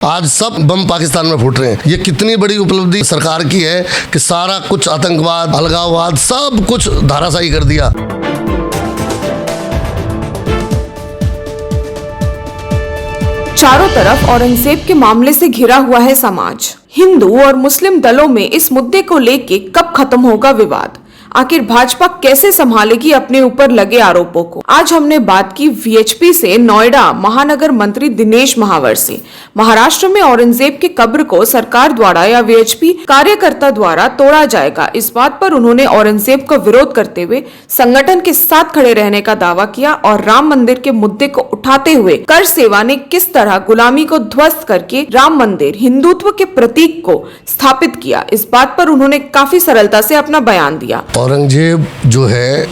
आज सब बम पाकिस्तान में फूट रहे हैं। ये कितनी बड़ी उपलब्धि सरकार की है कि सारा कुछ आतंकवाद, अलगाववाद सब कुछ धराशायी कर दिया। चारों तरफ औरंगजेब के मामले से घिरा हुआ है समाज। हिंदू और मुस्लिम दलों में इस मुद्दे को लेके कब खत्म होगा विवाद? आखिर भाजपा कैसे संभालेगी अपने ऊपर लगे आरोपों को? आज हमने बात की वीएचपी से नोएडा महानगर मंत्री दिनेश महावर से। महाराष्ट्र में औरंगजेब के कब्र को सरकार द्वारा या वीएचपी कार्यकर्ता द्वारा तोड़ा जाएगा, इस बात पर उन्होंने औरंगजेब का विरोध करते हुए संगठन के साथ खड़े रहने का दावा किया और राम मंदिर के मुद्दे को उठाते हुए कर सेवा ने किस तरह गुलामी को ध्वस्त करके राम मंदिर हिंदुत्व के प्रतीक को स्थापित किया, इस बात पर उन्होंने काफी सरलता से अपना बयान दिया। औरंगजेब जो है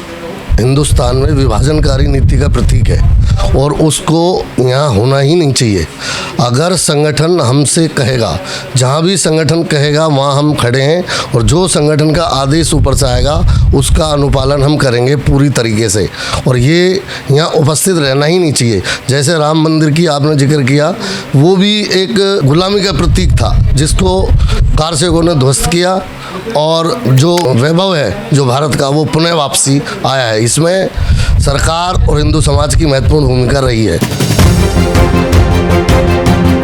हिंदुस्तान में विभाजनकारी नीति का प्रतीक है और उसको यहाँ होना ही नहीं चाहिए। अगर संगठन हमसे कहेगा, जहाँ भी संगठन कहेगा वहाँ हम खड़े हैं और जो संगठन का आदेश ऊपर से आएगा उसका अनुपालन हम करेंगे पूरी तरीके से। और ये यहाँ उपस्थित रहना ही नहीं चाहिए। जैसे राम मंदिर की आपने जिक्र किया, वो भी एक गुलामी का प्रतीक था जिसको कारसेवकों ने ध्वस्त किया और जो वैभव है जो भारत का वो पुनः वापसी आया है। इसमें सरकार और हिंदू समाज की महत्वपूर्ण भूमिका रही है।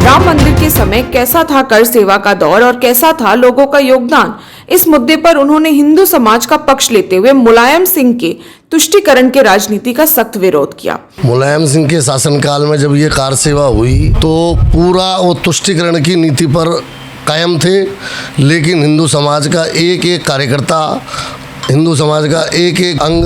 राम मंदिर के समय कैसा था कर सेवा का दौर और कैसा था लोगों का योगदान, इस मुद्दे पर उन्होंने हिंदू समाज का पक्ष लेते हुए मुलायम सिंह के तुष्टीकरण के राजनीति का सख्त विरोध किया। मुलायम सिंह के शासनकाल में जब ये कार सेवा हुई तो पूरा वो तुष्टीकरण की नीति पर कायम थे, लेकिन हिंदू समाज का एक एक कार्यकर्ता, हिंदू समाज का एक एक अंग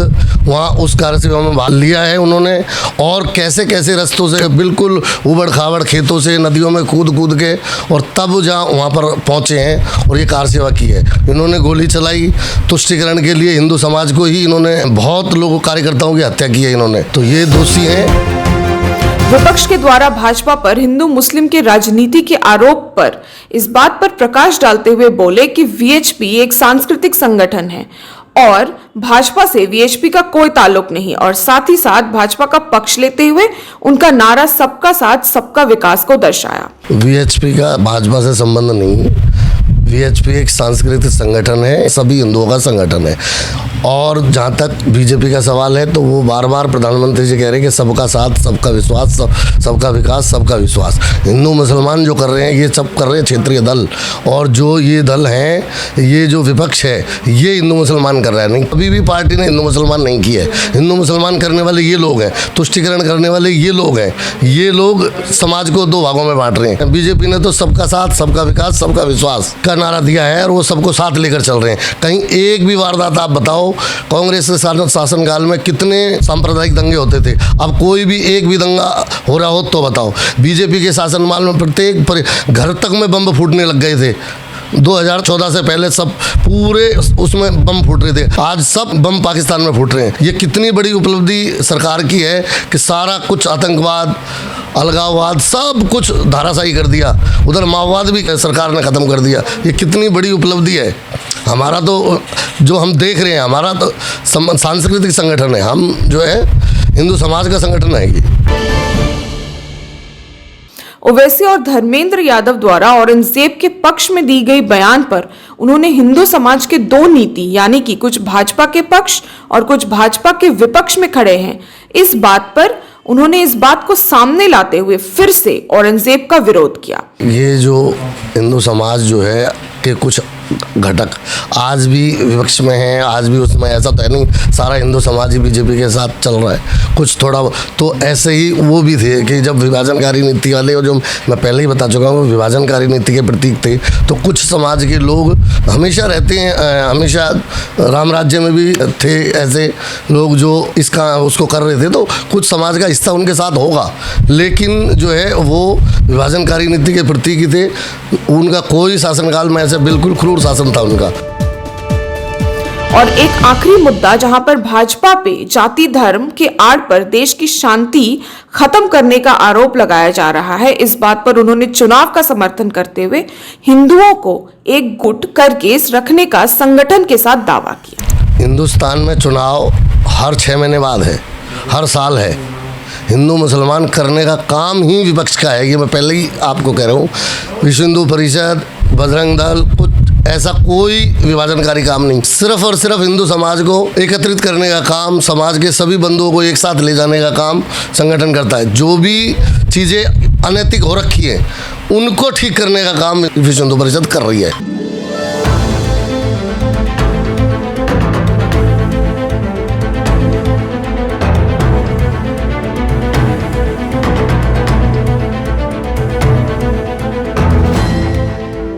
वहाँ उस कार्य सेवा में भाग लिया है उन्होंने। और कैसे कैसे रास्तों से, बिल्कुल उबड़ खाबड़ खेतों से, नदियों में कूद कूद के और तब जहाँ वहाँ पर पहुँचे हैं और ये कार्य सेवा की है। इन्होंने गोली चलाई तुष्टीकरण के लिए, हिंदू समाज को ही इन्होंने, बहुत लोगों कार्यकर्ताओं की हत्या की है इन्होंने, तो ये दोषी हैं। विपक्ष के द्वारा भाजपा पर हिंदू मुस्लिम के राजनीति के आरोप पर इस बात पर प्रकाश डालते हुए बोले कि वीएचपी एक सांस्कृतिक संगठन है और भाजपा से वीएचपी का कोई ताल्लुक नहीं, और साथ ही साथ भाजपा का पक्ष लेते हुए उनका नारा सबका साथ सबका विकास को दर्शाया। वीएचपी का भाजपा से संबंध नहीं, वीएचपी एक सांस्कृतिक संगठन है, सभी हिंदुओं का संगठन है। और जहाँ तक बीजेपी का सवाल है तो वो बार बार प्रधानमंत्री जी कह रहे हैं कि सबका साथ सबका विश्वास, सबका विकास सबका विश्वास। हिंदू मुसलमान जो कर रहे हैं ये सब कर रहे हैं क्षेत्रीय दल, और जो ये दल हैं, ये जो विपक्ष है ये हिंदू मुसलमान कर रहा है। नहीं, कभी भी पार्टी ने हिंदू मुसलमान नहीं की है। हिंदू मुसलमान करने वाले ये लोग हैं, तुष्टीकरण करने वाले ये लोग हैं। ये लोग समाज को दो भागों में बांट रहे हैं। बीजेपी ने तो सबका साथ सबका विकास सबका विश्वास का नारा दिया है और वो सबको साथ लेकर चल रहे हैं। कहीं एक भी वारदात आप बताओ, कांग्रेस के शासनकाल में कितने सांप्रदायिक दंगे होते थे, अब कोई भी एक भी दंगा हो रहा हो तो बताओ। बीजेपी के शासनकाल में प्रत्येक घर तक में बम फूटने लग गए थे। 2014 से पहले सब पूरे उसमें बम फूट रहे थे। आज सब बम पाकिस्तान में फूट रहे हैं। ये कितनी बड़ी उपलब्धि सरकार की है कि सारा कुछ आतंकवाद, अलगाववाद सब कुछ धराशायी कर दिया। उधर माओवाद भी सरकार ने ख़त्म कर दिया। ये कितनी बड़ी उपलब्धि है। हमारा तो जो हम देख रहे हैं, हमारा तो सांस्कृतिक संगठन है, हम जो है हिंदू समाज का संगठन है ये। ओवैसी और धर्मेंद्र यादव द्वारा औरंगजेब के पक्ष में दी गई बयान पर उन्होंने हिंदू समाज के दो नीति, यानी कि कुछ भाजपा के पक्ष और कुछ भाजपा के विपक्ष में खड़े हैं, इस बात पर उन्होंने इस बात को सामने लाते हुए फिर से औरंगजेब का विरोध किया। ये जो हिंदू समाज जो है के कुछ घटक आज भी विपक्ष में हैं, आज भी उसमें, ऐसा तो है नहीं सारा हिंदू समाज ही बीजेपी के साथ चल रहा है। कुछ थोड़ा तो ऐसे ही वो भी थे कि जब विभाजनकारी नीति वाले, और जो मैं पहले ही बता चुका हूँ विभाजनकारी नीति के प्रतीक थे, तो कुछ समाज के लोग हमेशा रहते हैं, हमेशा राम राज्य में भी थे ऐसे लोग जो इसका उसको कर रहे थे, तो कुछ समाज का हिस्सा उनके साथ होगा, लेकिन जो है वो विभाजनकारी नीति के प्रतीक ही थे। उनका कोई शासनकाल में ऐसे बिल्कुल क्रूर शासन था उनका। और एक आखिरी मुद्दा जहां पर भाजपा पे जाति धर्म के आड़ पर देश की शांति खत्म करने का आरोप लगाया जा रहा है, इस बात पर उन्होंने चुनाव का समर्थन करते हुए हिंदुओं को एक गुट करके रखने का संगठन के साथ दावा किया। हिंदुस्तान में चुनाव हर 6 महीने बाद है, हर साल है। हिंदू मुसलमान करने का काम ही विपक्ष का है। ये मैं पहले ही आपको कह रहा हूँ। विश्व हिंदू परिषद, बजरंग दल, कुछ ऐसा कोई विभाजनकारी काम नहीं। सिर्फ और सिर्फ हिंदू समाज को एकत्रित करने का काम, समाज के सभी बंधुओं को एक साथ ले जाने का काम संगठन करता है। जो भी चीज़ें अनैतिक हो रखी हैं उनको ठीक करने का काम विश्व हिंदू परिषद कर रही है।